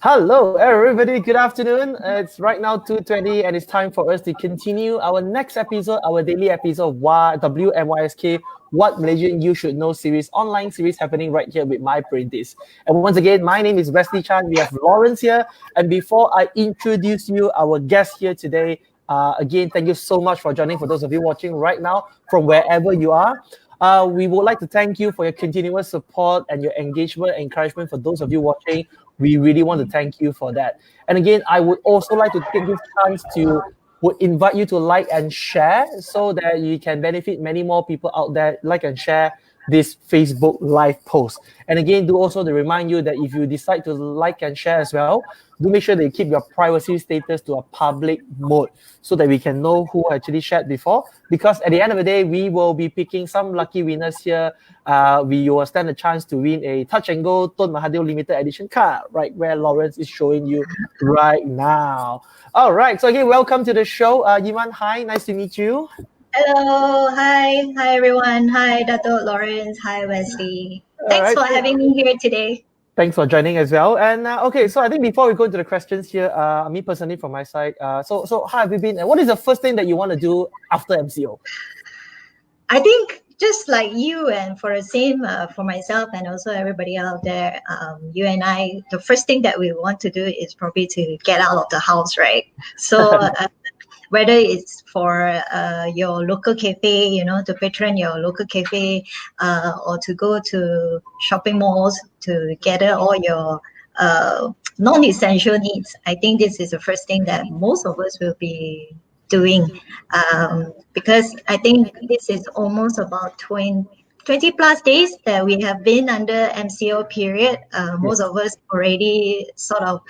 Hello, everybody. Good afternoon. It's right now 2:20, and it's time for us to continue our next episode, our daily episode of WMYSK, What Malaysian You Should Know series, online series happening right here with my apprentice. And once again, my name is Wesley Chan. We have Lawrence here. And before I introduce you, our guest here today, again, thank you so much for joining. For those of you watching right now, from wherever you are. We would like to thank you for your continuous support and your engagement and encouragement. For those of you watching, we really want to thank you for that. And again, I would also like to take this chance to would invite you to like and share so that you can benefit many more people out there. Like and share this Facebook live post. And again, do also to remind you that if you decide to like and share as well, do make sure that you keep your privacy status to a public mode so that we can know who actually shared before. Because at the end of the day, we will be picking some lucky winners here. We will stand a chance to win a Touch and Go Tun Mahathir limited edition card, right where Lawrence is showing you right now. All right, so again, welcome to the show. Yee Mun, hi, nice to meet you. Hello, hi everyone. Hi, Dato Lawrence. Hi, Wesley. Thanks for having me here today. Thanks for joining as well. And okay, so I think before we go into the questions here, me personally from my side, so how have you been? And what is the first thing that you want to do after MCO? I think just like you and for the same for myself and also everybody out there, you and I, the first thing that we want to do is probably to get out of the house, right? So whether it's for your local cafe, to patron your local cafe, or to go to shopping malls to gather all your non-essential needs. I think this is the first thing that most of us will be doing, because I think this is almost about 20 plus days that we have been under MCO period. Most of us already sort of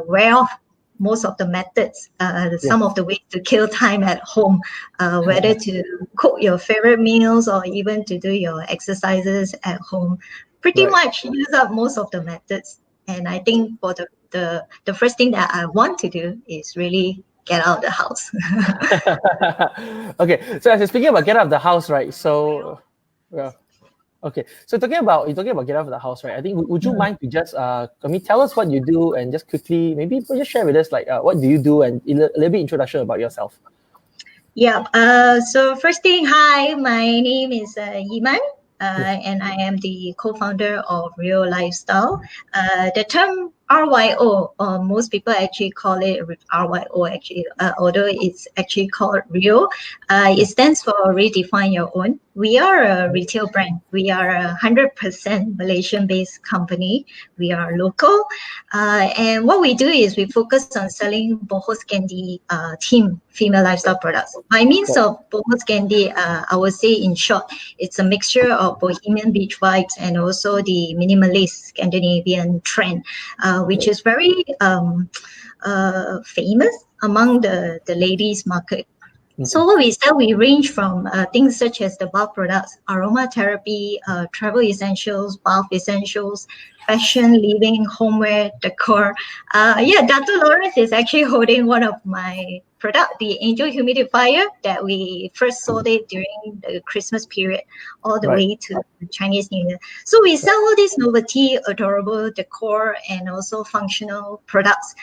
wear off most of the methods, some of the ways to kill time at home, whether to cook your favorite meals or even to do your exercises at home. Pretty much use up most of the methods. And I think for the first thing that I want to do is really get out of the house. Okay, so as you're speaking about get out of the house, right? So, okay, so you're talking about get out of the house, right? I think would you mind to just tell us what you do and just quickly maybe just share with us like what do you do and a little bit introduction about yourself. Yeah. So first thing, hi, my name is Yee Mun. And I am the co-founder of RYO Lifestyle. The term RYO, most people actually call it RYO actually, although it's actually called RYO. It stands for Redefine Your Own. We are a retail brand. We are a 100% Malaysian-based company. We are local. And what we do is we focus on selling boho candy team female lifestyle products. By means of boho candy, I would say in short, it's a mixture of bohemian beach vibes and also the minimalist Scandinavian trend, which is very famous among the ladies market. So what we sell, we range from things such as the bath products, aromatherapy, travel essentials, bath essentials, fashion, living, homeware, decor. Dr. Lawrence is actually holding one of my product, the Angel Humidifier that we first sold it during the Christmas period all the way to Chinese New Year. So we sell all these novelty, adorable decor and also functional products.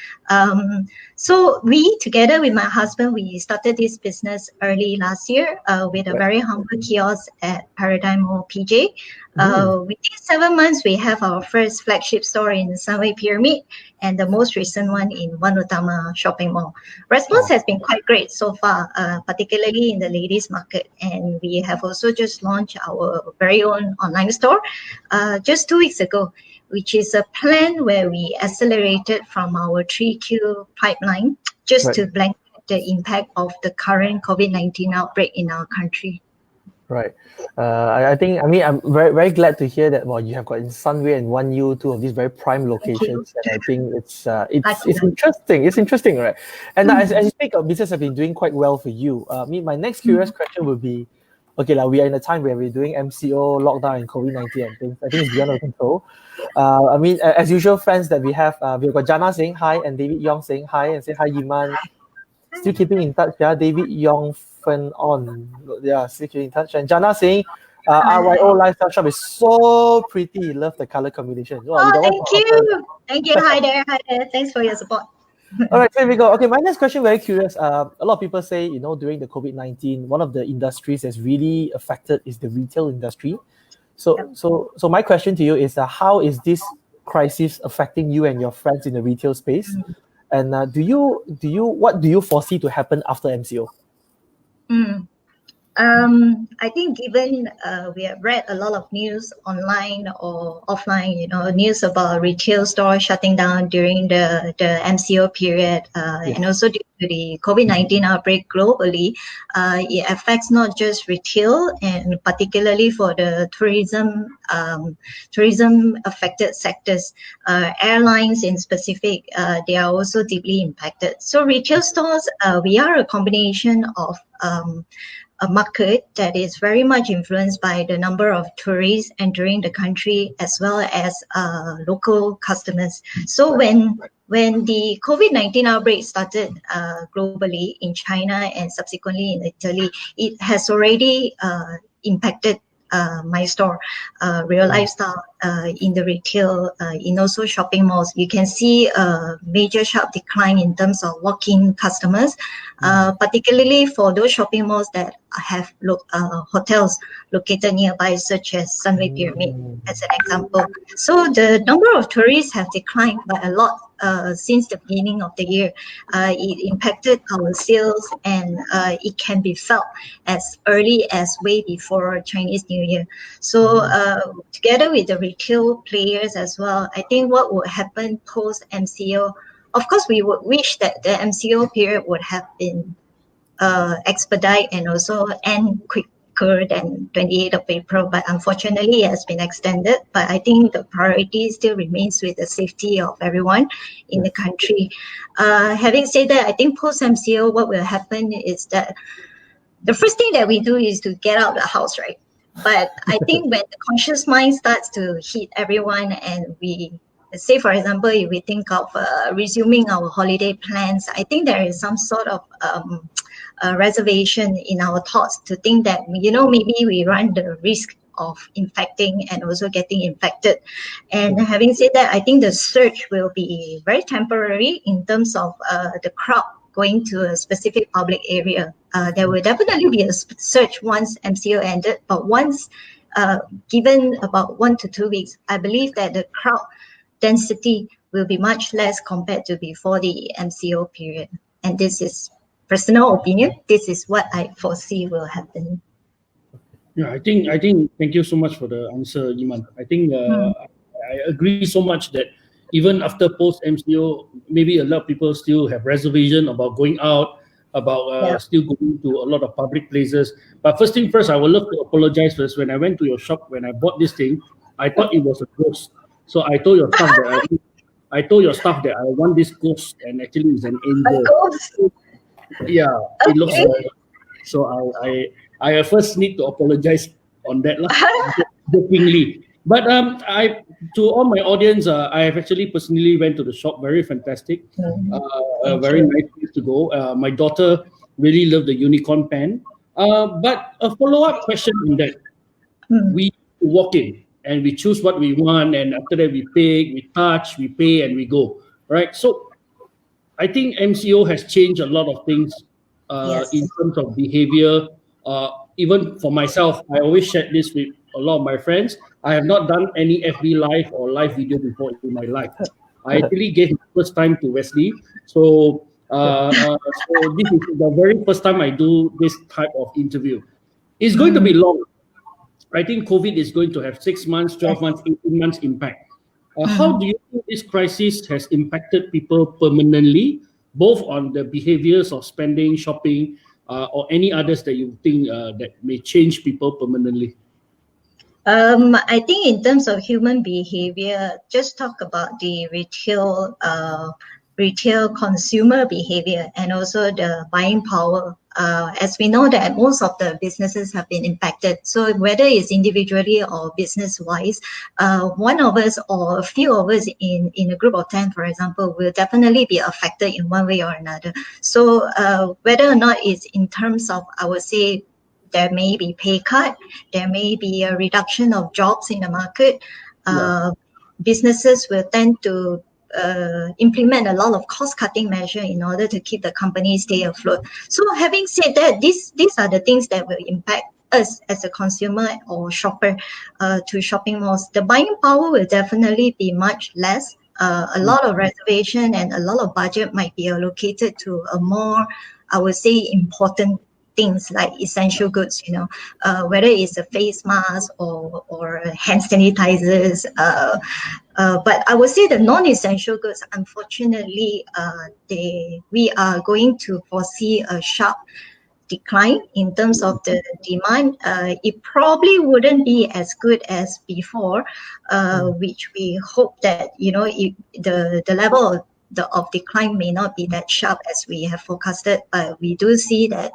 So we, together with my husband, we started this business early last year with a very humble kiosk at Paradigm Mall PJ. Within 7 months, we have our first flagship store in Sunway Pyramid and the most recent one in One Utama Shopping Mall. Response has been quite great so far, particularly in the ladies market. And we have also just launched our very own online store just 2 weeks ago, which is a plan where we accelerated from our 3Q pipeline just to blanket the impact of the current COVID-19 outbreak in our country. Right. I'm very, very glad to hear that. Well, you have got in Sunway and 1U, two of these very prime locations, and I think it's interesting. It's interesting, right? And as you speak, business have been doing quite well for you. My next curious question would be, okay, like we are in a time where we're doing MCO, lockdown, and COVID-19 and things. I think it's beyond our control. As usual, friends that we have, we've got Jana saying hi and David Yong saying hi and say hi, Yee Mun. Still keeping in touch, yeah. David Yong on, yeah, still keeping in touch. And Jana saying, RYO Lifestyle shop is so pretty. Love the color combination. Wow, Oh, that one's thank awesome. you. Thank you. Hi there. Hi there. Thanks for your support. All right, so here we go. Okay, my next question, very curious. A lot of people say, during the COVID-19, one of the industries that's really affected is the retail industry. So my question to you is, how is this crisis affecting you and your friends in the retail space? And what do you foresee to happen after MCO? Mm. I think given we have read a lot of news online or offline, news about retail stores shutting down during the MCO period, and also due to the COVID-19 outbreak globally, it affects not just retail and particularly for the tourism affected sectors. Airlines in specific, they are also deeply impacted. So retail stores, we are a combination of a market that is very much influenced by the number of tourists entering the country as well as local customers. So when the COVID-19 outbreak started globally in China and subsequently in Italy, it has already impacted my store, RYO Lifestyle, in the retail, in also shopping malls. You can see a major sharp decline in terms of walk-in customers, particularly for those shopping malls that have hotels located nearby, such as Sunway Pyramid, as an example. So the number of tourists have declined by a lot since the beginning of the year. It impacted our sales, and it can be felt as early as way before Chinese New Year. So together with the retail players as well, I think what would happen post MCO, of course, we would wish that the MCO period would have been expedite and also end quicker than 28th of April, but unfortunately it has been extended. But I think the priority still remains with the safety of everyone in the country. Having said that, I think post MCO, what will happen is that the first thing that we do is to get out of the house, right? But I think when the conscious mind starts to hit everyone, and we say, for example, if we think of resuming our holiday plans, I think there is some sort of reservation in our thoughts to think that, maybe we run the risk of infecting and also getting infected. And having said that, I think the surge will be very temporary in terms of the crowd going to a specific public area. There will definitely be a surge once MCO ended, but once given about 1 to 2 weeks, I believe that the crowd density will be much less compared to before the MCO period. And this is personal opinion. This is what I foresee will happen. Yeah, I think. Thank you so much for the answer, Iman. I think I agree so much that even after post MCO, maybe a lot of people still have reservation about going out, about still going to a lot of public places. But first thing first, I would love to apologize first. When I went to your shop, when I bought this thing, I thought it was a ghost. So I told your staff that I want this ghost, and actually it's an angel. Yeah, it looks like. So I first need to apologize on that, jokingly. But to all my audience, I have actually personally went to the shop. Very fantastic, very nice place to go. My daughter really loved the unicorn pen. But a follow-up question on that: we walk in and we choose what we want, and after that we pick, we touch, we pay, and we go. Right. So I think MCO has changed a lot of things in terms of behavior. Even for myself, I always shared this with a lot of my friends. I have not done any FB live or live video before in my life. I actually gave my first time to Wesley. So this is the very first time I do this type of interview. It's going to be long. I think COVID is going to have 6 months, 12 months, 18 months impact. How do you think this crisis has impacted people permanently, both on the behaviors of spending, shopping, or any others that you think that may change people permanently? I think in terms of human behavior, just talk about the retail consumer behavior and also the buying power. As we know that most of the businesses have been impacted. So whether it's individually or business-wise, one of us or a few of us in a group of 10, for example, will definitely be affected in one way or another. So whether or not it's in terms of, I would say, there may be pay cut, there may be a reduction of jobs in the market. Businesses will tend to implement a lot of cost-cutting measure in order to keep the company stay afloat. So having said that, these are the things that will impact us as a consumer or shopper to shopping malls. The buying power will definitely be much less. A lot of reservation and a lot of budget might be allocated to a more, I would say, important things like essential goods, whether it's a face mask or hand sanitizers. But I would say the non-essential goods, unfortunately, we are going to foresee a sharp decline in terms of the demand. It probably wouldn't be as good as before, which we hope that the level of decline may not be that sharp as we have forecasted. But we do see that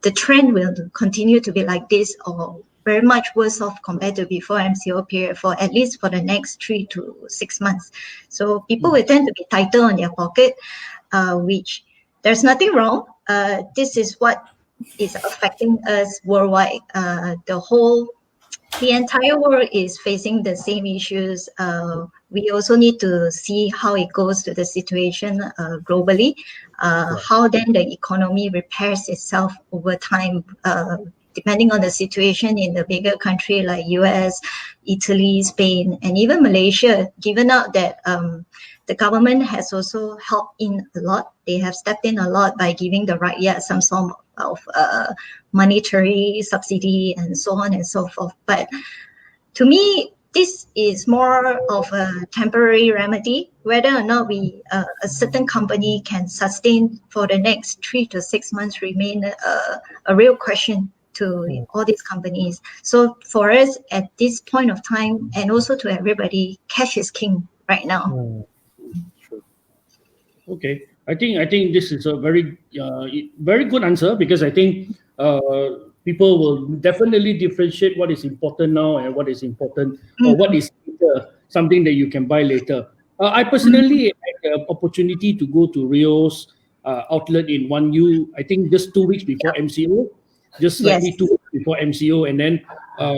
the trend will continue to be like this, or very much worse off compared to before MCO period, for at least for the next 3 to 6 months. So people will tend to be tighter on their pocket, which there's nothing wrong. This is what is affecting us worldwide. The entire world is facing the same issues. We also need to see how it goes to the situation globally, how then the economy repairs itself over time, depending on the situation in the bigger country like US, Italy, Spain, and even Malaysia, given out that the government has also helped in a lot. They have stepped in a lot by giving the rakyat some sort of monetary subsidy and so on and so forth. But to me, this is more of a temporary remedy. Whether or not a certain company can sustain for the next 3 to 6 months remain a real question to all these companies. So for us at this point of time, and also to everybody, cash is king right now. Sure. Okay, I think this is a very very good answer, because I think people will definitely differentiate what is important now and what is important, or what is later, something that you can buy later. I personally had the opportunity to go to Rio's outlet in 1U, I think just 2 weeks before MCO, just slightly 2 weeks before MCO, and then I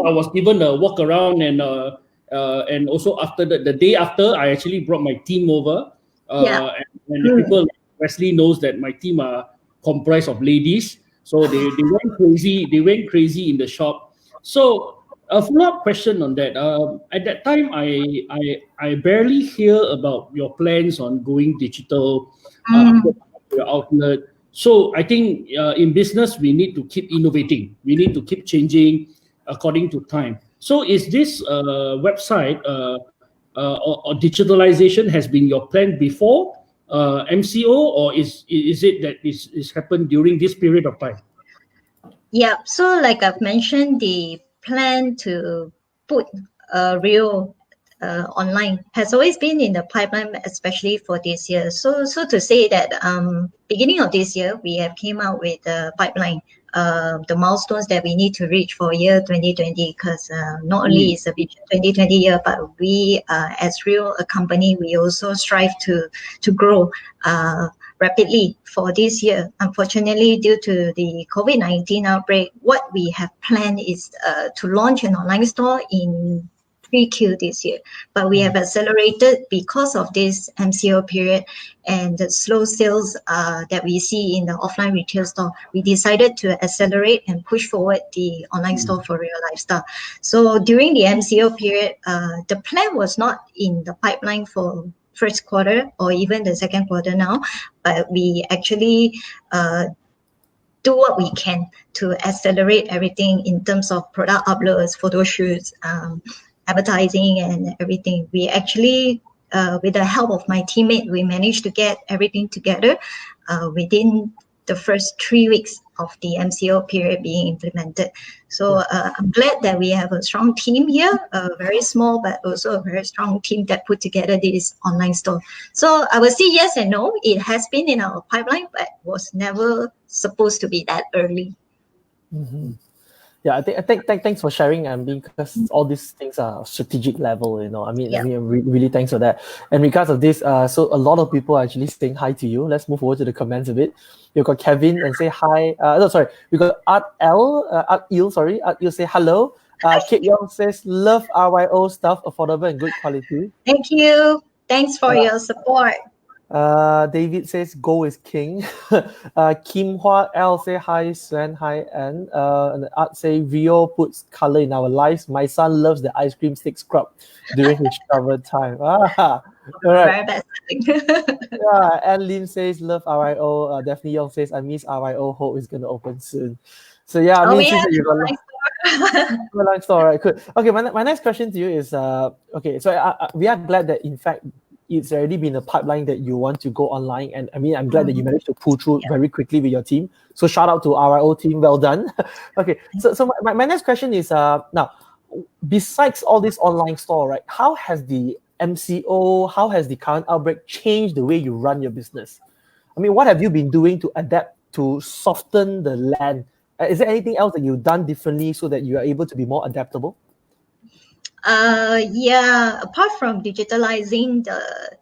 was given a walk around, and also after the day after, I actually brought my team over. And the people, Wesley knows that my team are comprised of ladies, so they went crazy. They went crazy in the shop. So a follow-up question on that. At that time, I barely hear about your plans on going digital, your outlet. So I think in business, we need to keep innovating. We need to keep changing according to time. So is this website or digitalization has been your plan before MCO, or is it that is happened during this period of time? Yeah, so like I've mentioned, the plan to put Rio online has always been in the pipeline, especially for this year. So to say that beginning of this year, we have came out with a pipeline, the milestones that we need to reach for year 2020, because not only is the Vision 2020 year, but we as Rio, a company, we also strive to grow rapidly for this year. Unfortunately, due to the COVID-19 outbreak, what we have planned is to launch an online store in 3Q this year, but we have accelerated because of this MCO period and the slow sales that we see in the offline retail store. We decided to accelerate and push forward the online store for RYO Lifestyle. So during the MCO period, the plan was not in the pipeline for first quarter or even the second quarter now, but we actually do what we can to accelerate everything in terms of product uploads, photo shoots, advertising and everything. We actually, with the help of my teammate, we managed to get everything together within the first 3 weeks of the MCO period being implemented. So I'm glad that we have a strong team here, very small, but also a very strong team that put together this online store. So I would say yes and no. It has been in our pipeline, but was never supposed to be that early. Yeah, I think thanks for sharing, and because all these things are strategic level, Yeah. really thanks for that. And because of this, so a lot of people are actually saying hi to you. Let's move over to the comments a bit. You've got Kevin and say hi. No, sorry, we got Art Il say hello. Kate Young says love RYO stuff, affordable and good quality. Thank you. Thanks for your support. David says go is king. Kim Hua L say hi Sven, hi Anne. And Art say Rio puts color in our lives. My son loves the ice cream stick scrub during his travel time. All right. Very best. Yeah, Anne Lim says love RYO. Daphne Young says I miss RYO. Hope it's gonna open soon. So yeah, I Oh mean, yeah, since you got nice store. a long story, right? Good. Okay, my next question to you is okay. So we are glad that in fact it's already been a pipeline that you want to go online, and I mean I'm glad that you managed to pull through very quickly with your team. So shout out to RYO team, well done. Okay, so my next question is now, besides all this online store, right? How has the MCO, how has the current outbreak changed the way you run your business? I mean, what have you been doing to adapt to soften the land? Is there anything else that you've done differently so that you are able to be more adaptable? Yeah, apart from digitalizing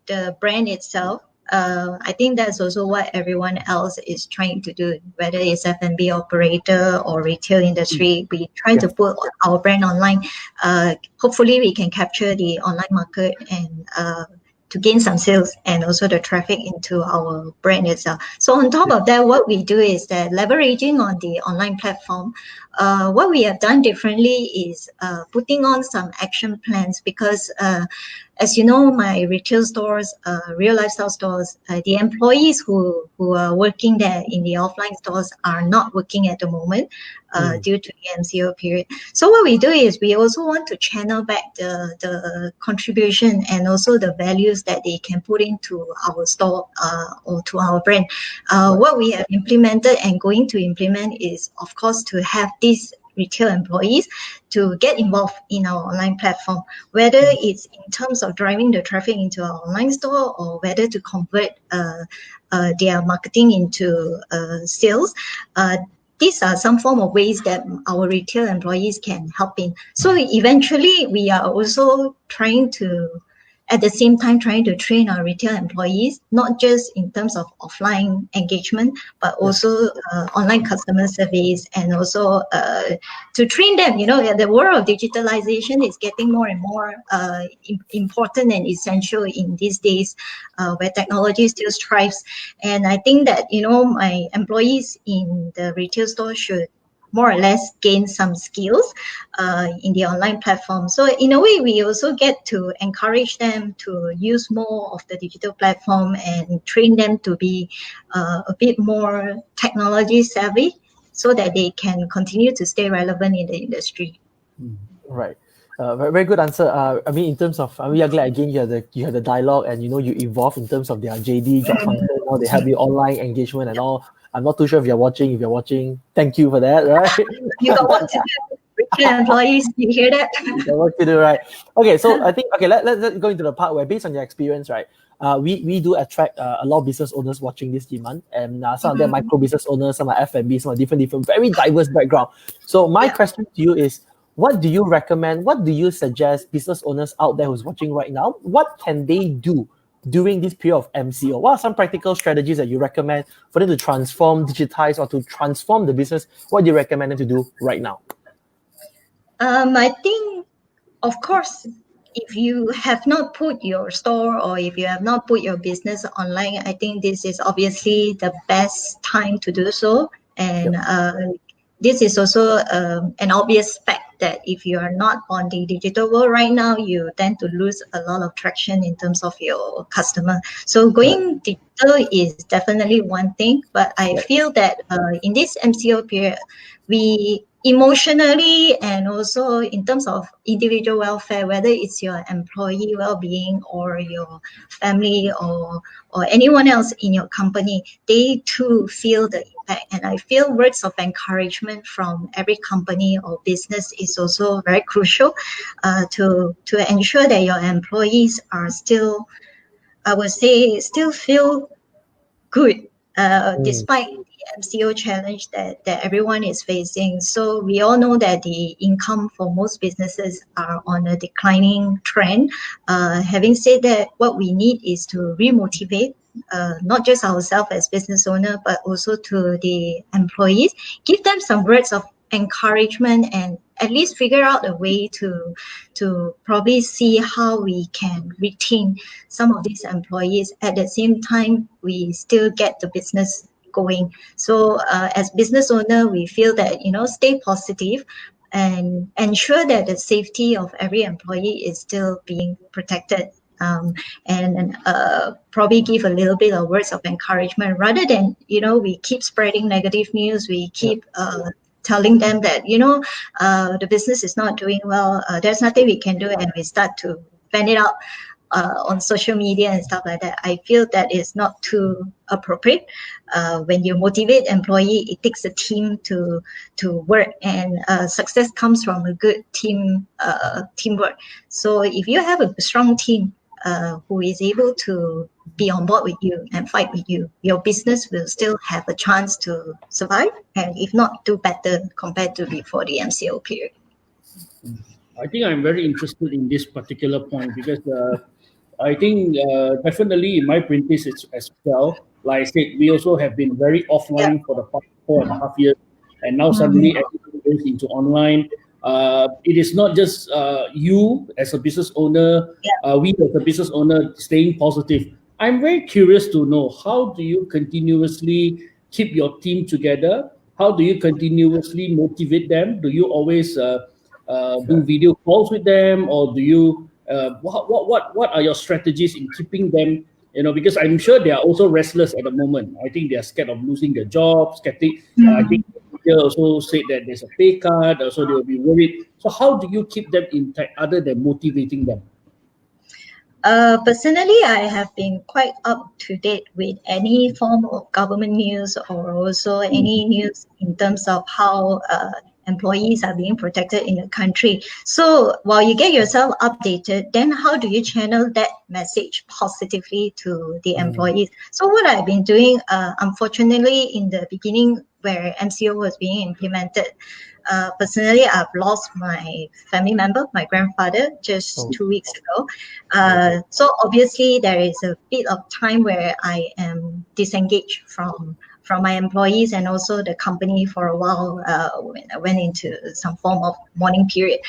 the brand itself, I think that's also what everyone else is trying to do, whether it's F&B operator or retail industry. We try to put our brand online. Hopefully we can capture the online market and to gain some sales and also the traffic into our brand itself. So on top of that, what we do is that leveraging on the online platform, what we have done differently is putting on some action plans because as you know, my retail stores, RYO Lifestyle stores, the employees who are working there in the offline stores are not working at the moment due to the MCO period. So what we do is we also want to channel back the contribution and also the values that they can put into our store or to our brand. What we have implemented and going to implement is, of course, to have these retail employees to get involved in our online platform, whether it's in terms of driving the traffic into our online store or whether to convert their marketing into sales. These are some form of ways that our retail employees can help in. So eventually we are also trying to, at the same time, trying to train our retail employees, not just in terms of offline engagement, but also online customer service, and also to train them. The world of digitalization is getting more and more important and essential in these days where technology still strives. And I think that, my employees in the retail store should more or less gain some skills in the online platform. So in a way, we also get to encourage them to use more of the digital platform and train them to be a bit more technology savvy so that they can continue to stay relevant in the industry. Right. Very, very good answer. I mean, in terms of, we are glad again you have the dialogue, and you evolve in terms of their JD job function. Now they have the online engagement and all. I'm not too sure if you're watching. If you're watching, thank you for that. Right? You got work to do. Retail employees, you hear that? You got work to do, right? Okay, so I think let's go into the part where, based on your experience, right? We do attract a lot of business owners watching this demand, and some of them micro business owners, some are F&B, some are different, very diverse background. So my question to you is, what do you recommend? What do you suggest business owners out there who's watching right now? What can they do during this period of MCO? What are some practical strategies that you recommend for them to transform, digitize, or to transform the business? What do you recommend them to do right now? I think, of course, if you have not put your store or if you have not put your business online, I think this is obviously the best time to do so. And this is also an obvious fact that if you are not on the digital world right now, you tend to lose a lot of traction in terms of your customer. So going digital is definitely one thing, but I feel that in this MCO period, we emotionally and also in terms of individual welfare, whether it's your employee well-being or your family or anyone else in your company, they too feel the impact. And I feel words of encouragement from every company or business is also very crucial to ensure that your employees are still, I would say, still feel good despite the MCO challenge that everyone is facing. So we all know that the income for most businesses are on a declining trend. Having said that, what we need is to remotivate not just ourselves as business owner, but also to the employees, give them some words of encouragement and at least figure out a way to probably see how we can retain some of these employees. At the same time, we still get the business going. So as business owner, we feel that, stay positive and ensure that the safety of every employee is still being protected. And probably give a little bit of words of encouragement rather than, we keep spreading negative news. We keep telling them that, the business is not doing well. There's nothing we can do. And we start to vent it out on social media and stuff like that. I feel that is not too appropriate. When you motivate employee, it takes a team to work, and success comes from a good teamwork. So if you have a strong team who is able to be on board with you and fight with you, your business will still have a chance to survive, and if not, do better compared to before the MCO period. I think I'm very interested in this particular point because I think definitely in my practice as well, like I said, we also have been very offline for the past 4.5 years, and now suddenly everything goes into online. It is not just you as a business owner, we as a business owner staying positive. I'm very curious to know, how do you continuously keep your team together? How do you continuously motivate them? Do you always do video calls with them, or do you what are your strategies in keeping them? Because I'm sure they are also restless at the moment. I think they are scared of losing their jobs. I think they also said that there's a pay cut, so they will be worried. So how do you keep them intact other than motivating them? Personally, I have been quite up to date with any form of government news or also any news in terms of how employees are being protected in the country. So while you get yourself updated, then how do you channel that message positively to the employees? So what I've been doing, unfortunately, in the beginning where MCO was being implemented, personally, I've lost my family member, my grandfather, just 2 weeks ago. So obviously, there is a bit of time where I am disengaged from my employees and also the company for a while when I went into some form of mourning period.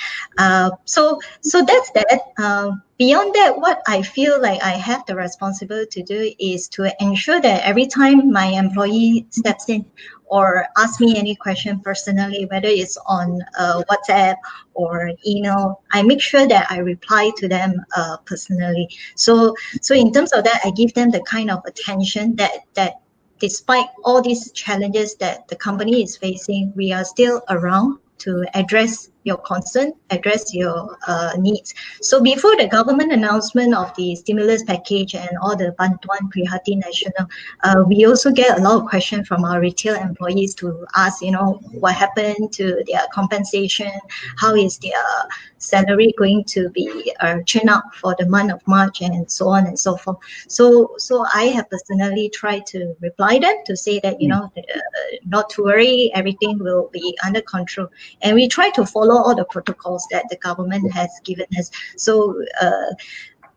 So that's that. Beyond that, what I feel like I have the responsibility to do is to ensure that every time my employee steps in or asks me any question personally, whether it's on WhatsApp or email, I make sure that I reply to them personally. So in terms of that, I give them the kind of attention that despite all these challenges that the company is facing, we are still around to address your concern, address your needs. So before the government announcement of the stimulus package and all the Bantuan Prihati Nasional, we also get a lot of questions from our retail employees to ask, what happened to their compensation? How is their salary going to be churned up for the month of March, and so on and so forth. So I have personally tried to reply them to say that, not to worry, everything will be under control. And we try to follow all the protocols that the government has given us. So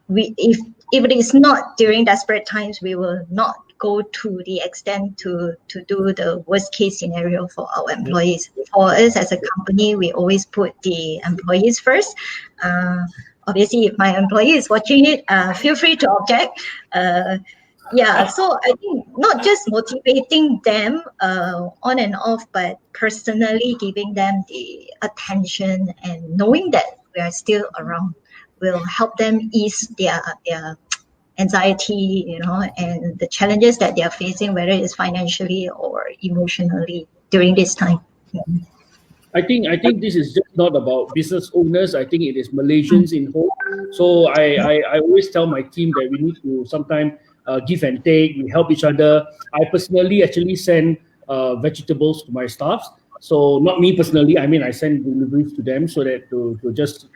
if it is not during desperate times, we will not go to the extent to do the worst case scenario for our employees. For us as a company, we always put the employees first. Obviously, if my employee is watching it, feel free to object. So I think not just motivating them on and off, but personally giving them the attention and knowing that we are still around will help them ease their anxiety, and the challenges that they are facing, whether it's financially or emotionally during this time. I think this is just not about business owners. I think it is Malaysians in whole. So I always tell my team that we need to sometimes give and take. We help each other. I personally actually send vegetables to my staffs. So not me personally. I mean, I send deliveries to them so that to just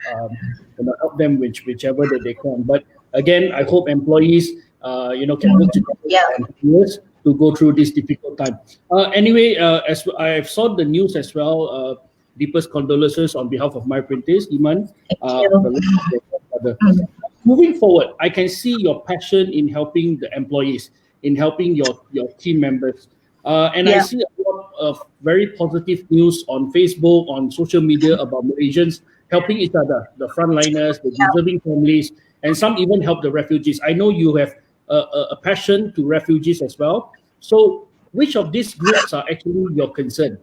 help them whichever that they can. But again, I hope employees can work together and to go through this difficult time. Anyway, as I saw the news as well, deepest condolences on behalf of my apprentice, Iman. Thank For the you. loss of your grandfather. Moving forward, I can see your passion in helping the employees, in helping your team members. And I Yeah. see a lot of very positive news on Facebook, on social media about Malaysians helping each other, the frontliners, the deserving families, and some even help the refugees. I know you have a passion to refugees as well. So which of these groups are actually your concern?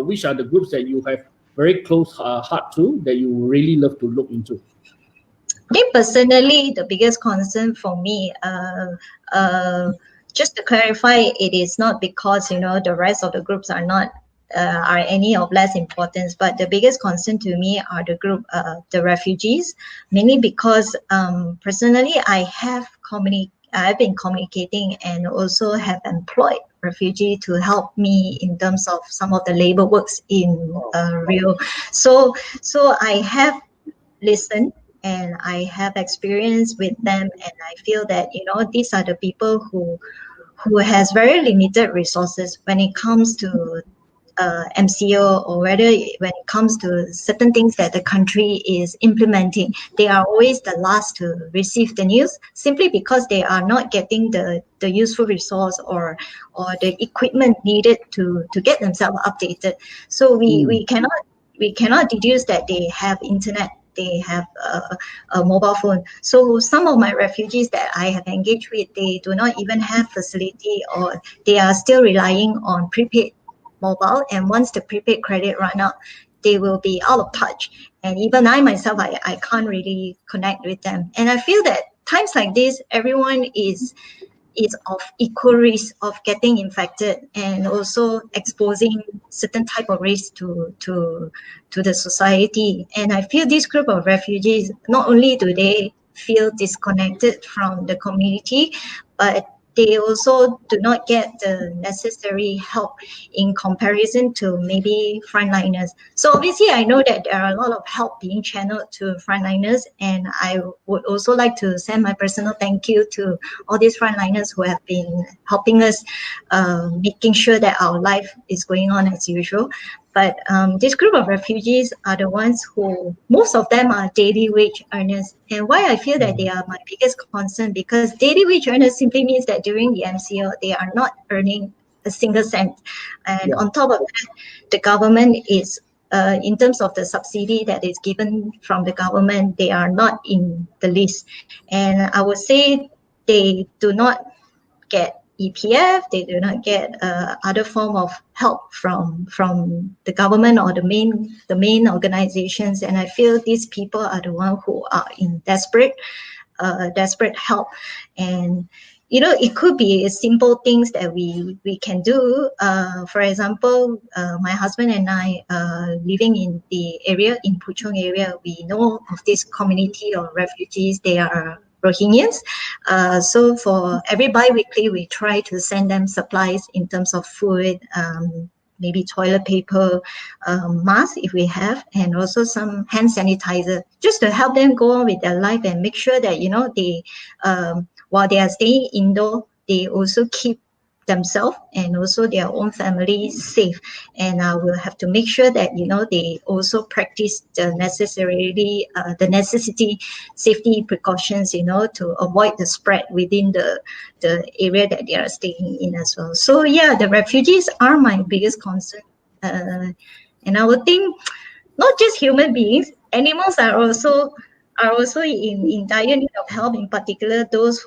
Which are the groups that you have very close heart to, that you really love to look into? I think personally, the biggest concern for me, just to clarify, it is not because the rest of the groups are not are any of less importance, but the biggest concern to me are the group, the refugees, mainly because personally I've been communicating and also have employed refugee to help me in terms of some of the labor works in Rio. So I have listened and I have experience with them, and I feel that these are the people who has very limited resources when it comes to MCO, or whether when it comes to certain things that the country is implementing. They are always the last to receive the news, simply because they are not getting the useful resource or the equipment needed to get themselves updated. So we cannot deduce that they have internet, they have a mobile phone. So some of my refugees that I have engaged with, they do not even have facility, or they are still relying on prepaid mobile, and once the prepaid credit run out, they will be out of touch. And even I myself, I can't really connect with them. And I feel that times like this, everyone is of equal risk of getting infected, and also exposing certain type of risk to the society. And I feel this group of refugees, not only do they feel disconnected from the community, but they also do not get the necessary help in comparison to maybe frontliners. So obviously, I know that there are a lot of help being channeled to frontliners, and I would also like to send my personal thank you to all these frontliners who have been helping us, making sure that our life is going on as usual. But this group of refugees are the ones who, most of them are daily wage earners. And why I feel that they are my biggest concern, because daily wage earners simply means that during the MCO, they are not earning a single cent. And on top of that, the government is, in terms of the subsidy that is given from the government, they are not in the list. And I would say they do not get EPF, they do not get other form of help from the government or the main organizations. And I feel these people are the ones who are in desperate help. And it could be simple things that we can do. For example, my husband and I, living in the area, in Puchong area, we know of this community of refugees. They are Rohingyans. So for every bi-weekly, we try to send them supplies in terms of food, maybe toilet paper, mask if we have, and also some hand sanitizer, just to help them go on with their life and make sure that they, while they are staying indoor, they also keep themselves and also their own family safe. And we'll have to make sure that they also practice the necessity safety precautions, to avoid the spread within the area that they are staying in as well. So yeah, the refugees are my biggest concern, and I would think not just human beings, animals are also in dire need of help. In particular, those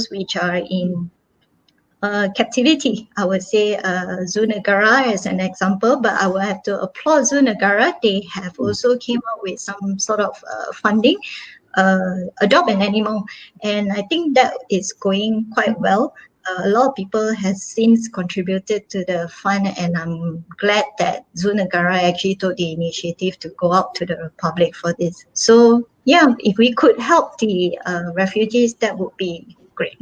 which are in captivity. I would say Zoo Negara as an example, but I will have to applaud Zoo Negara. They have also came up with some sort of funding, adopt an animal, and I think that is going quite well. A lot of people have since contributed to the fund, and I'm glad that Zoo Negara actually took the initiative to go out to the public for this. So yeah, if we could help the refugees, that would be great.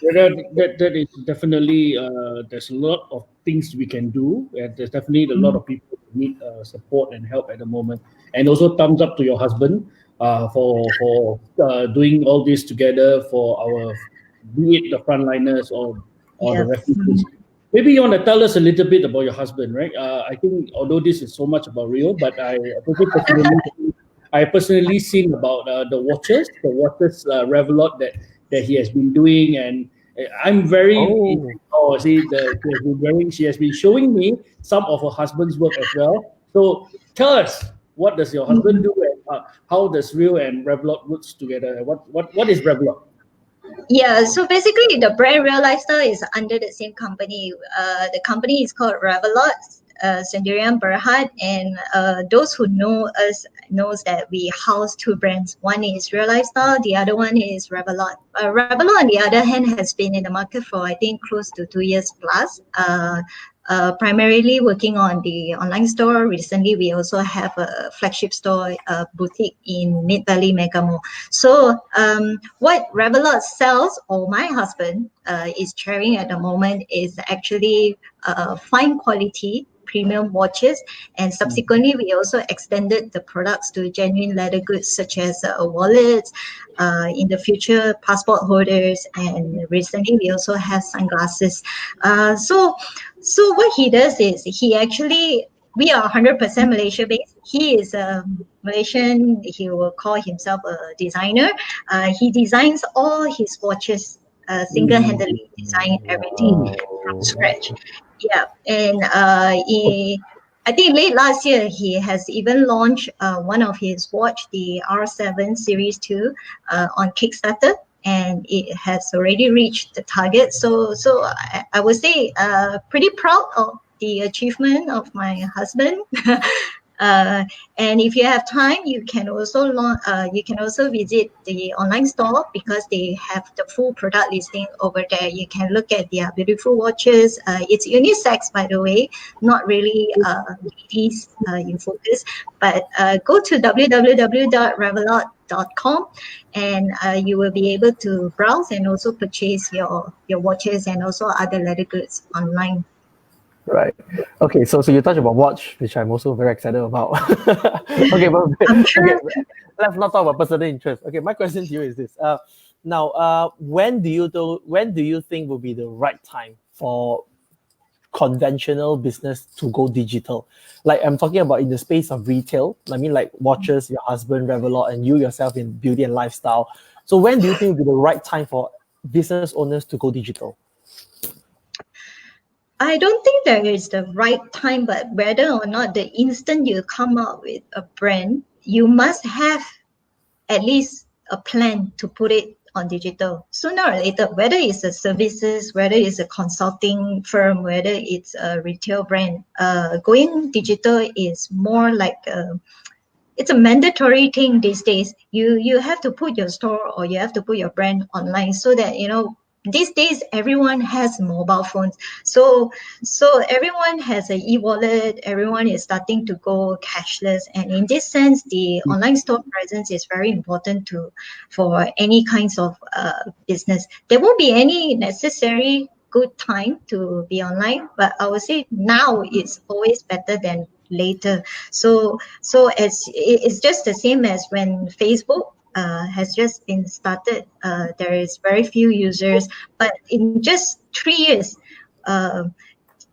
That is definitely, there's a lot of things we can do, and there's definitely a lot of people who need support and help at the moment. And also thumbs up to your husband for doing all this together for our be it the frontliners or the Yes. refugees. Maybe you want to tell us a little bit about your husband, right? I think although this is so much about Rio, but I personally seen about the watches Revelot that he has been doing, and I'm very. Oh. She has been showing me some of her husband's work as well. So tell us, what does your husband do, and how does Rio and Revelot works together? What is Revelot? Yeah, so basically the brand Real Lifestyle is under the same company. The company is called Revelot, Sendirian Berhad, and those who know us knows that we house two brands. One is Real Lifestyle, the other one is Revelot. Revelot, on the other hand, has been in the market for I think close to 2 years plus. Primarily working on the online store. Recently, we also have a flagship store, boutique in Mid Valley Mega Mall. So, what Revelot sells, or my husband is carrying at the moment, is actually fine quality premium watches, and subsequently we also extended the products to genuine leather goods such as wallets, in the future passport holders, and recently we also have sunglasses. So what he does is we are 100% Malaysia based. He is a Malaysian. He will call himself a designer. He designs all his watches, single-handedly design everything from scratch. Yeah, and I think late last year he has even launched one of his watch, the R7 Series 2, on Kickstarter, and it has already reached the target. So I would say pretty proud of the achievement of my husband. And if you have time, you can also visit the online store, because they have the full product listing over there. You can look at their beautiful watches. It's unisex, by the way, not really ladies in focus. But go to www.revelot.com, and you will be able to browse and also purchase your watches and also other leather goods online. Right. Okay. So you touched about watch, which I'm also very excited about. Okay, but I'm sure. okay, let's not talk about personal interest. Okay, my question to you is this: now, when do you think will be the right time for conventional business to go digital? Like, I'm talking about in the space of retail. I mean, like watches, your husband, Revelot, and you yourself in beauty and lifestyle. So when do you think will be the right time for business owners to go digital? I don't think there is the right time, but whether or not the instant you come out with a brand, you must have at least a plan to put it on digital. Sooner or later, whether it's a services, whether it's a consulting firm, whether it's a retail brand, going digital is more like it's a mandatory thing these days. You have to put your store, or you have to put your brand online, so that these days everyone has mobile phones, so everyone has an e-wallet. Everyone is starting to go cashless, and in this sense the online store presence is very important for any kinds of business. There won't be any necessary good time to be online, but I would say now it's always better than later. So it's just the same as when Facebook has just been started. There is very few users, but in just 3 years,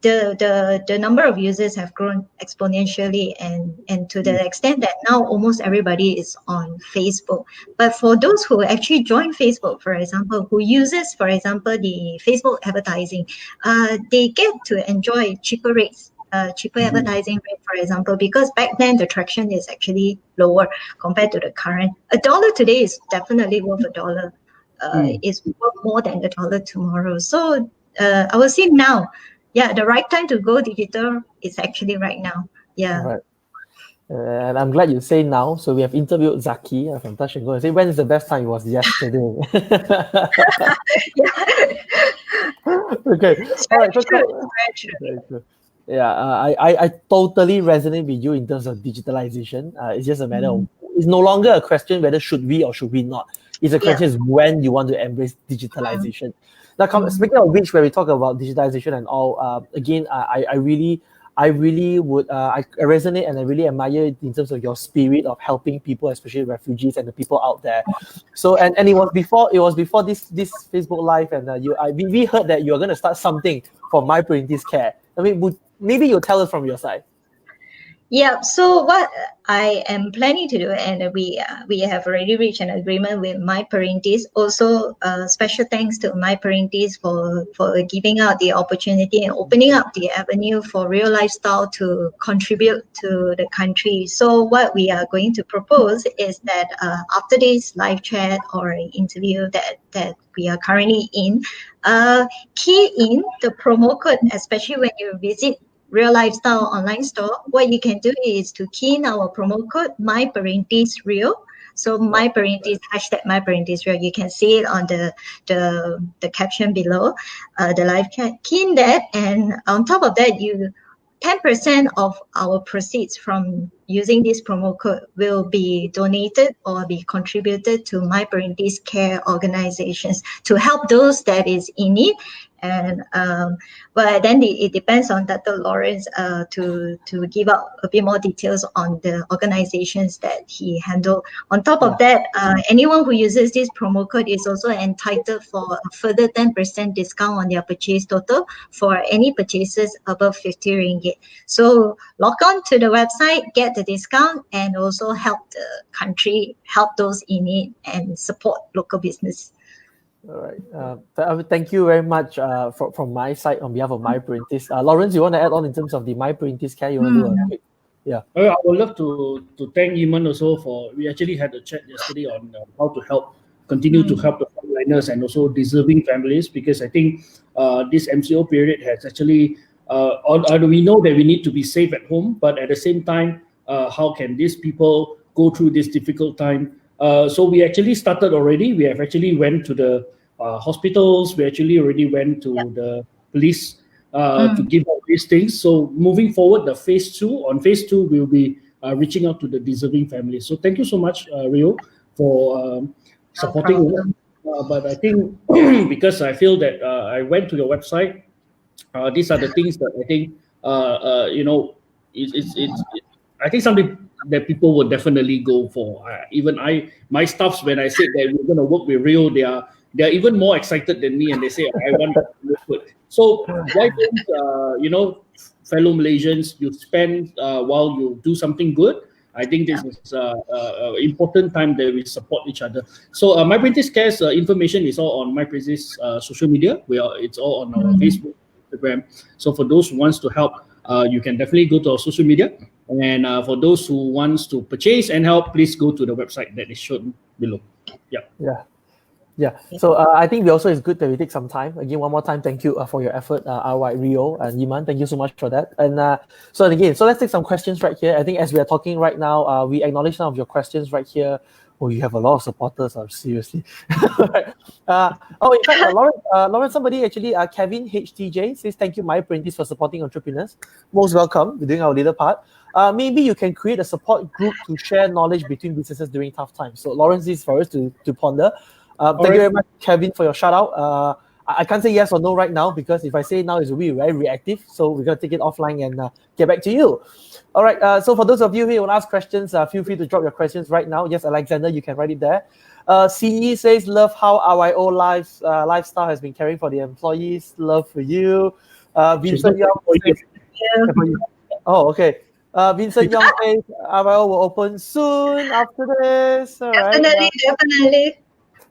the number of users have grown exponentially, and to the extent that now almost everybody is on Facebook. But for those who actually join Facebook, for example, who uses, for example, the Facebook advertising, they get to enjoy cheaper rates. Cheaper advertising rate, for example, because back then the traction is actually lower compared to the current. $1 today is definitely worth $1. It's worth more than $1 tomorrow. So I would say now, the right time to go digital is actually right now. Yeah. Right. And I'm glad you say now. So we have interviewed Zaki from Touch and Go and say, when is the best time? It was yesterday. Okay. All right. Very true. Yeah, I totally resonate with you in terms of digitalization. It's just a matter of, it's no longer a question whether should we or should we not. It's a question is when you want to embrace digitalization. Now, speaking of which, when we talk about digitalization and all, again, I really I really would, I resonate and I really admire in terms of your spirit of helping people, especially refugees and the people out there. So, and it was before this Facebook Live, and we heard that you are going to start something for My Parentis Care. I mean, maybe you'll tell us from your side. Yeah, so what I am planning to do, and we have already reached an agreement with My Parentis. Also, special thanks to My Parentis for giving out the opportunity and opening up the avenue for RYO Lifestyle to contribute to the country. So what we are going to propose is that after this live chat or interview that we are currently in, key in the promo code, especially when you visit RYO Lifestyle online store. What you can do is to key in our promo code MyParentisRYO. So hashtag MyParentisRYO. You can see it on the caption below the live chat. Key in that, and on top of that, 10% of our proceeds from using this promo code will be donated or be contributed to My Parentis Care organizations to help those that is in need. And but then it depends on Dr. Lawrence to give out a bit more details on the organizations that he handled. On top of that, anyone who uses this promo code is also entitled for a further 10% discount on their purchase total for any purchases above 50 ringgit. So log on to the website, get the discount, and also help the country, help those in need, and support local business. All right. Thank you very much from my side on behalf of My Parentis. Lawrence, you want to add on in terms of the My Parentis Care? You want to do a quick? Yeah. I would love to thank Yee Mun also we actually had a chat yesterday on how to continue to help the frontliners and also deserving families, because I think this MCO period has actually, we know that we need to be safe at home, but at the same time, how can these people go through this difficult time? So we actually started already. We have actually went to the hospitals. We actually already went to the police to give out these things. So moving forward, on phase 2, we'll be reaching out to the deserving families. So thank you so much, RYO, for supporting us. But I think because I feel that I went to your website, these are the things that I think I think something that people would definitely go for. My staffs, when I said that we're going to work with RYO, they are even more excited than me, and they say, I want to work. So why don't fellow Malaysians, you spend while you do something good? I think this is important time that we support each other. So My Parentis Care's information is all on My Parentis social media. It's all on our Facebook, Instagram. So for those who wants to help, you can definitely go to our social media. And for those who wants to purchase and help, please go to the website that is shown below. Yeah. So I think it's good that we take some time. Again, one more time, thank you for your effort, RYO and Yee Mun. Thank you so much for that. And so let's take some questions right here. I think as we are talking right now, we acknowledge some of your questions right here. Oh, you have a lot of supporters, seriously. In fact, Lawrence, somebody actually, Kevin HTJ says, thank you, My Parentis, for supporting entrepreneurs. Most welcome. We're doing our little part. Maybe you can create a support group to share knowledge between businesses during tough times. So Lawrence, this is for us to ponder. Thank you very much, Kevin, for your shout out. I can't say yes or no right now, because if I say now, it will be very reactive. So we're going to take it offline and get back to you. All right. So for those of you who want to ask questions, feel free to drop your questions right now. Yes, Alexander, you can write it there. Sinyi says, love how RYO Lifestyle has been caring for the employees. Love for you. Vincent Young says, oh, okay. Vincent Young says, RYO will open soon after this. All right. Definitely.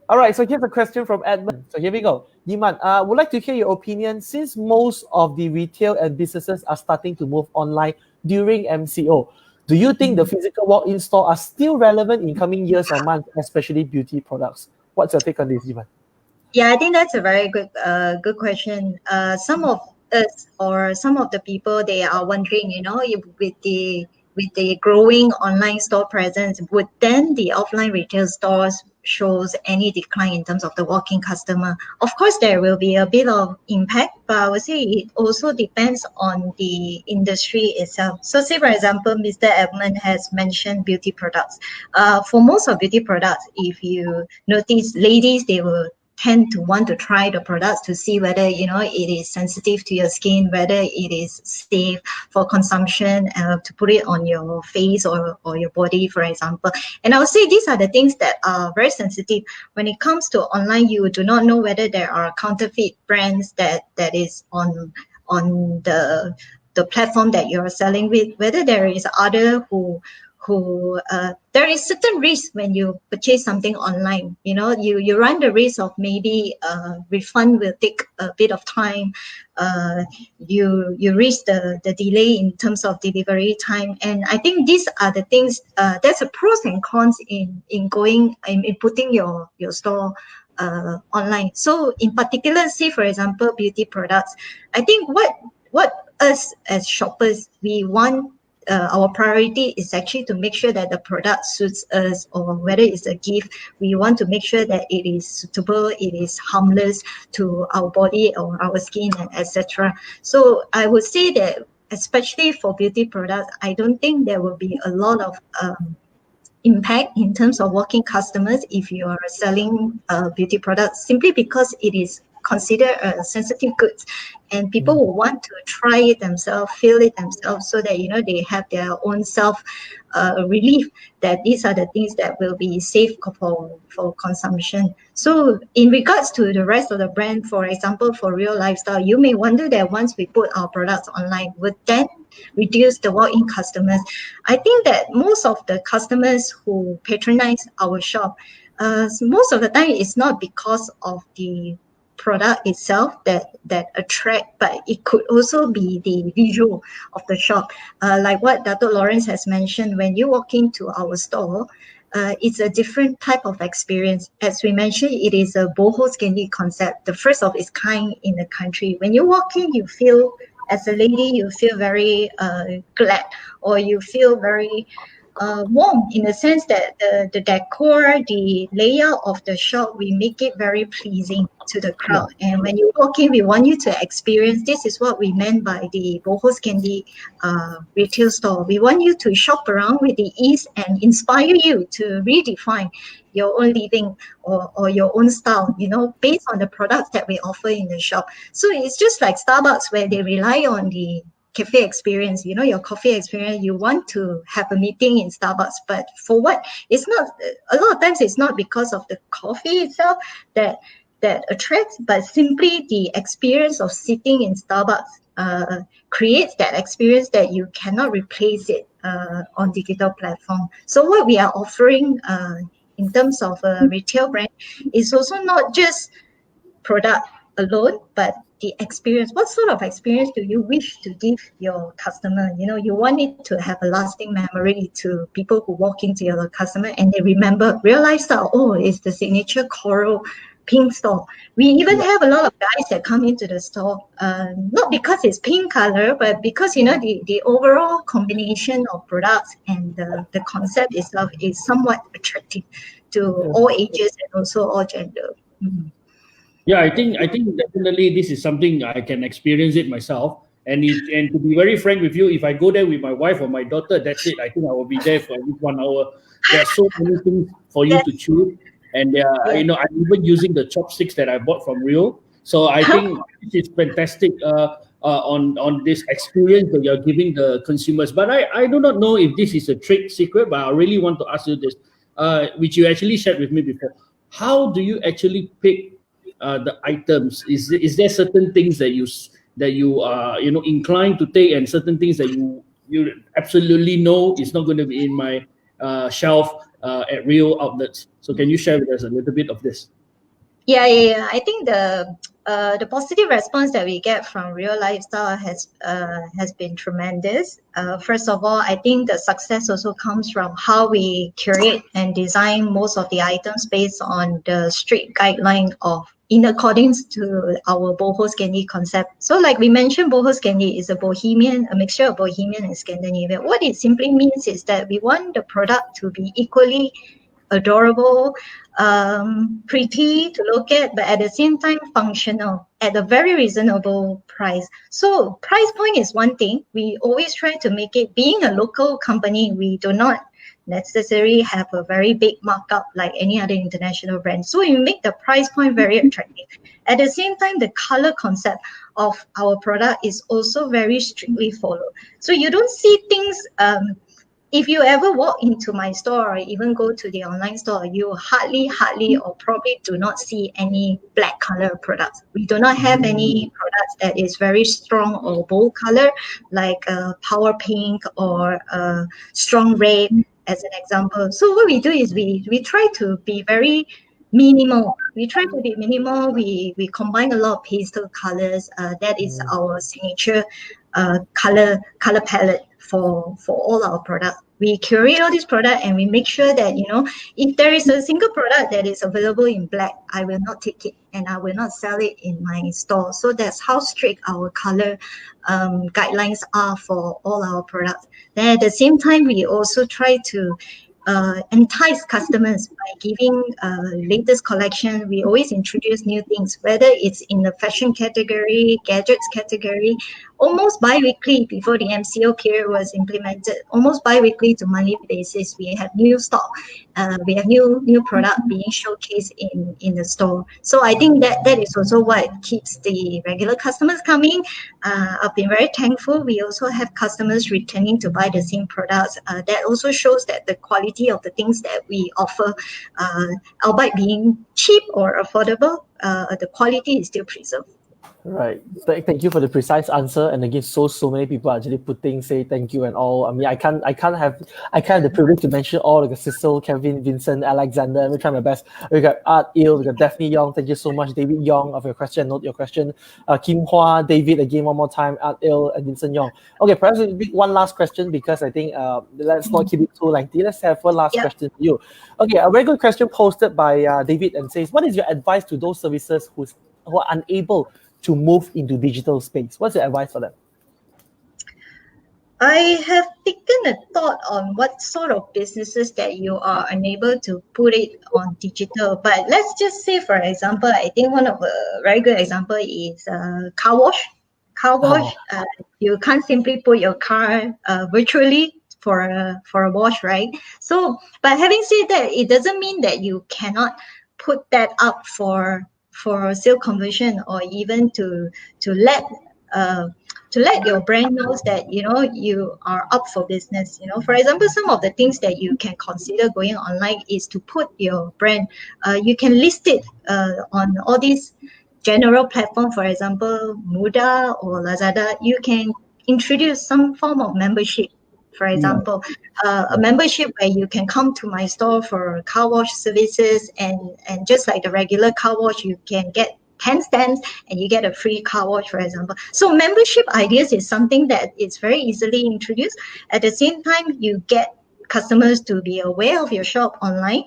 All right, so here's a question from Edmund. So here we go. Yee Mun, would like to hear your opinion, since most of the retail and businesses are starting to move online during MCO. Do you think the physical walk-in store are still relevant in coming years or months, especially beauty products? What's your take on this, Yee Mun? Yeah, I think that's a very good question. Some of us or some of the people, they are wondering, if with the growing online store presence, would then the offline retail stores shows any decline in terms of the walk-in customer? Of course, there will be a bit of impact, but I would say it also depends on the industry itself. So say, for example, Mr. Edmund has mentioned beauty products. For most of beauty products, if you notice, ladies, they will tend to want to try the products to see whether it is sensitive to your skin, whether it is safe for consumption, to put it on your face or your body, for example. And I would say these are the things that are very sensitive. When it comes to online, you do not know whether there are counterfeit brands that is on the platform that you're selling with, whether there is other who there is certain risk when you purchase something online. You run the risk of maybe refund will take a bit of time. You risk the delay in terms of delivery time, and I think these are the things. There's a pros and cons in putting your store online. So in particular, say for example, beauty products, I think what us as shoppers, we want, our priority is actually to make sure that the product suits us, or whether it's a gift, we want to make sure that it is suitable, it is harmless to our body or our skin, and etc. So I would say that especially for beauty products, I don't think there will be a lot of impact in terms of walking customers if you are selling beauty products, simply because it is considered a sensitive goods, and people will want to try it themselves, feel it themselves, so that they have their own self relief that these are the things that will be safe for consumption. So in regards to the rest of the brand, for example, for RYO Lifestyle, you may wonder that once we put our products online, would that reduce the walk-in customers? I think that most of the customers who patronize our shop, most of the time it's not because of the product itself that attract, but it could also be the visual of the shop. Like what Dato' Lawrence has mentioned, when you walk into our store, it's a different type of experience. As we mentioned, it is a boho skinny concept, the first of its kind in the country. When you walk in, you feel, as a lady, you feel very glad, or you feel very warm, in the sense that the decor, the layout of the shop, we make it very pleasing to the crowd. And when you walk in, we want you to experience, this is what we meant by the Boho's Candy retail store. We want you to shop around with the ease and inspire you to redefine your own living or your own style, based on the products that we offer in the shop. So it's just like Starbucks, where they rely on the cafe experience, your coffee experience. You want to have a meeting in Starbucks, but for what? It's not, a lot of times it's not because of the coffee itself that attracts, but simply the experience of sitting in Starbucks creates that experience that you cannot replace it on digital platform. So what we are offering in terms of a retail brand is also not just product alone, but the experience. What sort of experience do you wish to give your customer? You want it to have a lasting memory to people who walk into your customer and they remember RYO Lifestyle. Oh, it's the signature coral pink store. We even have a lot of guys that come into the store, not because it's pink color, but because the overall combination of products and the concept itself is somewhat attractive to all ages and also all gender. Mm-hmm. Yeah, I think definitely this is something I can experience it myself. And to be very frank with you, if I go there with my wife or my daughter, that's it. I think I will be there for at least 1 hour. There are so many things for you to choose, and I'm even using the chopsticks that I bought from RYO. So I think it's fantastic on this experience that you're giving the consumers. But I do not know if this is a trade secret, but I really want to ask you this, which you actually shared with me before. How do you actually pick the items? Is there certain things that you are inclined to take, and certain things that you absolutely know is not going to be in my shelf at RYO outlets? So can you share with us a little bit of this? Yeah. I think the positive response that we get from RYO Lifestyle has been tremendous. First of all, I think the success also comes from how we curate and design most of the items based on the strict guideline of in accordance to our boho candy concept. So like we mentioned, boho candy is a mixture of Bohemian and Scandinavian. What it simply means is that we want the product to be equally adorable, pretty to look at, but at the same time functional at a very reasonable price. So price point is one thing. We always try to make it, being a local company, we do not necessarily have a very big markup like any other international brand. So you make the price point very attractive. At the same time, the color concept of our product is also very strictly followed. So you don't see things. If you ever walk into my store or even go to the online store, you hardly or probably do not see any black color products. We do not have any products that is very strong or bold color, like power pink or strong red as an example. So what we do is we try to be very minimal. We try to be minimal. We combine a lot of pastel colors. That is our signature color palette for all our products. We curate all these products and we make sure that, if there is a single product that is available in black, I will not take it and I will not sell it in my store. So that's how strict our color guidelines are for all our products. Then at the same time, we also try to entice customers by giving latest collection. We always introduce new things, whether it's in the fashion category, gadgets category, almost bi-weekly before the MCO period was implemented, almost bi-weekly to monthly basis. We have new stock, we have new product being showcased in the store. So I think that is also what keeps the regular customers coming. I've been very thankful. We also have customers returning to buy the same products. That also shows that the quality of the things that we offer, albeit being cheap or affordable, the quality is still preserved. Right. Thank you for the precise answer. And again, so many people are actually say thank you and all. I mean, I can't have the privilege to mention all, like Cecil, Kevin, Vincent, Alexander. Let me try my best. We got Art Il, we got Daphne Yong. Thank you so much, David Yong, of your question. Note your question. Kim Hua, David again one more time. Art Il and Vincent Yong. Okay, perhaps one last question, because I think let's not keep it too lengthy. Let's have one last question for you. Okay, a very good question posted by David, and says, what is your advice to those services who are unable to move into digital space? What's your advice for them? I have taken a thought on what sort of businesses that you are unable to put it on digital. But let's just say, for example, I think one of a very good example is car wash. You can't simply put your car virtually for a wash, right? So, but having said that, it doesn't mean that you cannot put that up for sale conversion, or even to let your brand knows that you are up for business. For example, some of the things that you can consider going online is to put your brand. You can list it on all these general platforms. For example, Muda or Lazada. You can introduce some form of membership. For example, a membership where you can come to my store for car wash services, and just like the regular car wash, you can get 10 stands and you get a free car wash, for example. So membership ideas is something that is very easily introduced. At the same time, you get customers to be aware of your shop online,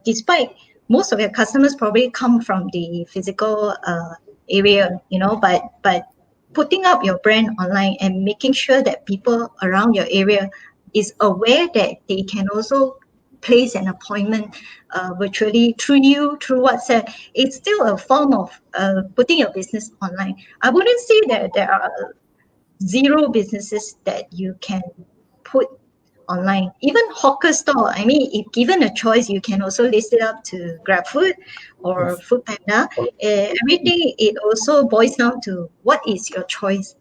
despite most of your customers probably come from the physical area, but putting up your brand online and making sure that people around your area is aware that they can also place an appointment virtually through WhatsApp. It's still a form of putting your business online. I wouldn't say that there are zero businesses that you can put online. Even hawker store, I mean, if given a choice, you can also list it up to GrabFood or Foodpanda. Everything, it also boils down to what is your choice.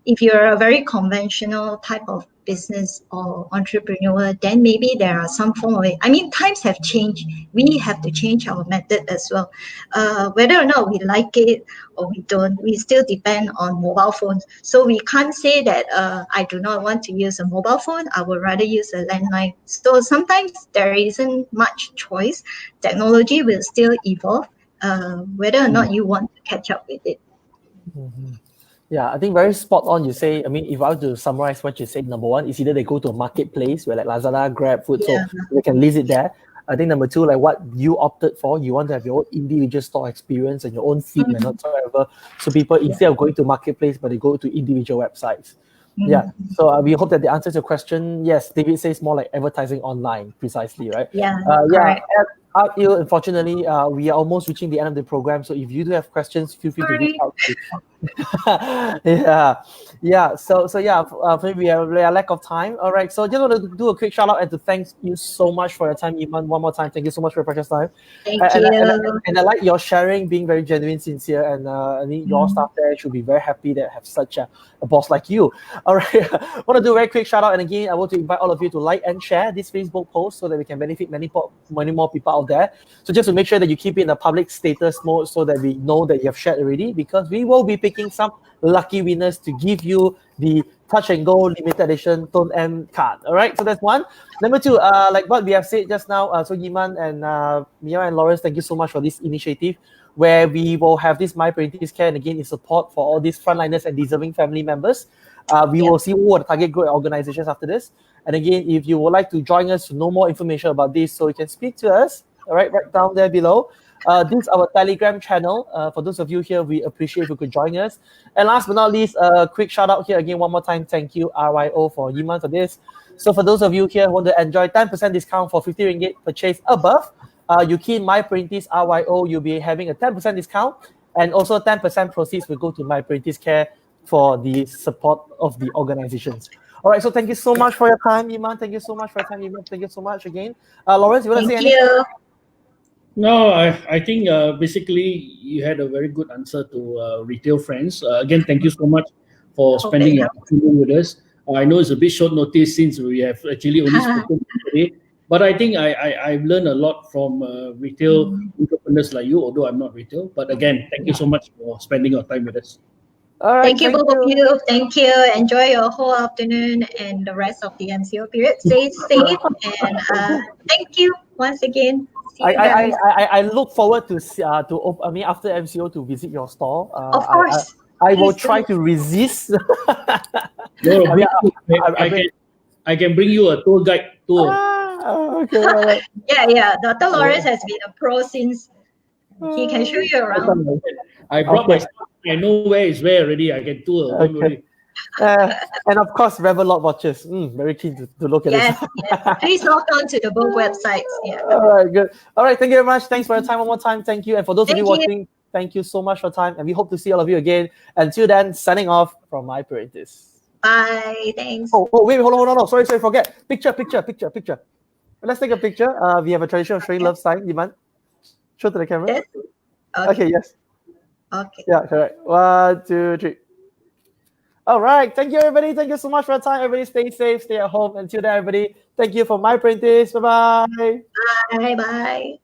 If you're a very conventional type of business or entrepreneur, then maybe there are some form of it. I mean, times have changed. We have to change our method as well. Whether or not we like it or we don't, we still depend on mobile phones. So we can't say that I do not want to use a mobile phone. I would rather use a landline. So sometimes there isn't much choice. Technology will still evolve, whether or not you want to catch up with it. Mm-hmm. Yeah, I think very spot on. You say, I mean, if I were to summarize what you say, number one is either they go to a marketplace where like Lazada, GrabFood, so they can list it there. I think number two, like what you opted for, you want to have your own individual store experience and your own feed and whatsoever. So people, instead of going to marketplace, but they go to individual websites. Yeah. So we hope that that answers your question. Yes, David says more like advertising online, precisely, right? Correct. Unfortunately, we are almost reaching the end of the program. So if you do have questions, feel free to reach out to yeah. So yeah, we are lack of time. All right. So just want to do a quick shout out and to thank you so much for your time, Iman. One more time, thank you so much for your precious time. Thank And, and, and, you. and I like your sharing, being very genuine, sincere, and I think your staff there should be very happy that have such a boss like you. All right. Want to do a very quick shout out, and again, I want to invite all of you to like and share this Facebook post so that we can benefit many more people out there. So just to make sure that you keep it in a public status mode so that we know that you have shared already, because we will be picking some lucky winners to give you the Touch and Go limited edition Tone M card. All right, so that's one. Number two, like what we have said just now, so Yee Mun and Mia and Lawrence, thank you so much for this initiative where we will have this My Priorities Care, and again in support for all these frontliners and deserving family members. We will see who are the target group organizations after this. And again, if you would like to join us to know more information about this, so you can speak to us, all right down there below. This is our Telegram channel. For those of you here, we appreciate if you could join us. And last but not least, a quick shout out here again, one more time. Thank you, RYO, for Yee Mun for this. So for those of you here who want to enjoy 10% discount for 50 ringgit purchase above, you key in My Priorities RYO, you'll be having a 10% discount, and also 10% proceeds will go to My Priorities Care for the support of the organizations. All right, so thank you so much for your time, Yee Mun. Thank you so much for your time, Yee Mun. Thank you so much again. Lawrence, you want to say Thank anything? you. No, I think basically you had a very good answer to retail friends. Again, thank you so much for spending your afternoon with us. I know it's a bit short notice since we have actually only spoken today, but I think I've learned a lot from retail entrepreneurs like you, although I'm not retail. But again, thank you so much for spending your time with us. All right, Thank you, both of you. Thank you. Enjoy your whole afternoon and the rest of the MCO period. Stay safe, and thank you once again. See you guys. I look forward to after MCO to visit your store. Of course. I will Please try do. to resist. No, I mean- I can bring you a tour guide tour. Okay, all right. Yeah. Dr. Lawrence has been a pro since he can show you around. I brought my stuff. I know where is where already. I can tour. Don't worry. And of course, Revelot watches. Very keen to look at Yes. it. Please log on to the both websites. Yeah. All right, good. All right, thank you very much. Thanks for your time one more time. Thank you. And for those of you Thank you. watching, thank you so much for your time. And we hope to see all of you again. Until then, signing off from My Priorities. Bye. Thanks. Oh, wait, hold on. Sorry, forget. Picture. Let's take a picture. We have a tradition of showing love sign. Yee Mun, show to the camera. Yes. Okay, yes. Okay. Yeah, correct. 1, 2, 3. All right. Thank you, everybody. Thank you so much for your time. Everybody stay safe, stay at home. Until then, everybody, thank you for My Priorities. Bye-bye. Bye.